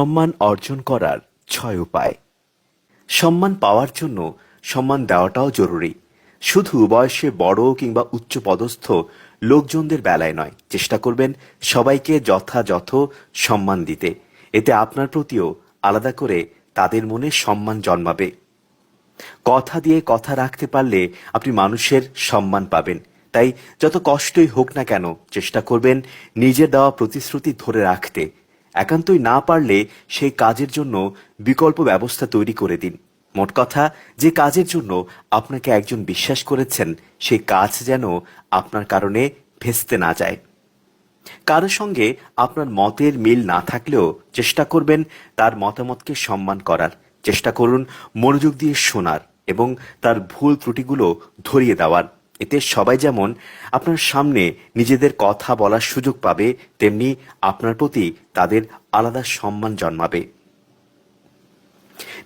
সম্মান অর্জন করার ৬ উপায়। সম্মান পাওয়ার জন্য সম্মান দেওয়াটাও জরুরি। শুধু বয়সে বড় কিংবা উচ্চপদস্থ লোকজনদের বেলায় নয়, চেষ্টা করবেন সবাইকে যথাযথ সম্মান দিতে। এতে আপনার প্রতিও আলাদা করে তাদের মনে সম্মান জন্মাবে। কথা দিয়ে কথা রাখতে পারলে আপনি মানুষের সম্মান পাবেন। তাই যত কষ্টই হোক না কেন চেষ্টা করবেন নিজের দেওয়া প্রতিশ্রুতি ধরে রাখতে। একান্তই না পারলে সেই কাজের জন্য বিকল্প ব্যবস্থা তৈরি করে দিন। মোট কথা, যে কাজের জন্য আপনাকে একজন বিশ্বাস করেছেন সেই কাজ যেন আপনার কারণে ভেস্তে না যায়। কারো সঙ্গে আপনার মতের মিল না থাকলেও চেষ্টা করবেন তার মতামতকে সম্মান করার। চেষ্টা করুন মনোযোগ দিয়ে শোনার এবং তার ভুল ত্রুটিগুলো ধরিয়ে দেওয়ার। এতে সবাই যেমন আপনার সামনে নিজেদের কথা বলার সুযোগ পাবে, তেমনি আপনার প্রতি তাদের আলাদা সম্মান জন্মাবে।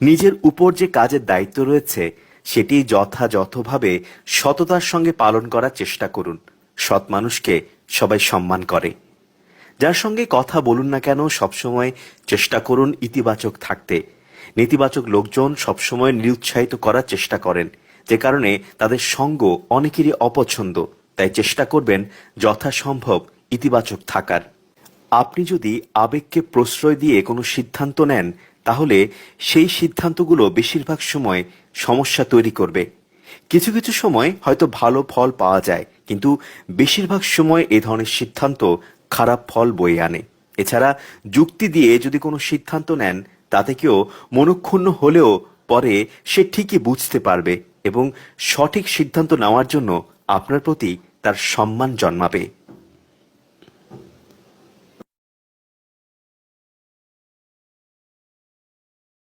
নিজের উপর যে কাজের দায়িত্ব রয়েছে সেটি যথাযথভাবে সততার সঙ্গে পালন করার চেষ্টা করুন। সৎ মানুষকে সবাই সম্মান করে। যার সঙ্গে কথা বলুন না কেন সবসময় চেষ্টা করুন ইতিবাচক থাকতে। নেতিবাচক লোকজন সবসময় নিরুৎসাহিত করার চেষ্টা করেন, যে কারণে তাদের সঙ্গ অনেকেরই অপছন্দ। তাই চেষ্টা করবেন যথাসম্ভব ইতিবাচক থাকার। আপনি যদি আবেগকে প্রশ্রয় দিয়ে কোনো সিদ্ধান্ত নেন, তাহলে সেই সিদ্ধান্তগুলো বেশিরভাগ সময় সমস্যা তৈরি করবে। কিছু কিছু সময় হয়তো ভালো ফল পাওয়া যায়, কিন্তু বেশিরভাগ সময় এ ধরনের সিদ্ধান্ত খারাপ ফল বয়ে আনে। এছাড়া যুক্তি দিয়ে যদি কোনো সিদ্ধান্ত নেন, তাতে কেউ মনক্ষুণ্ণ হলেও পরে সে ঠিকই বুঝতে পারবে এবং সঠিক সিদ্ধান্ত নেওয়ার জন্য আপনার প্রতি তার সম্মান জন্মাবে।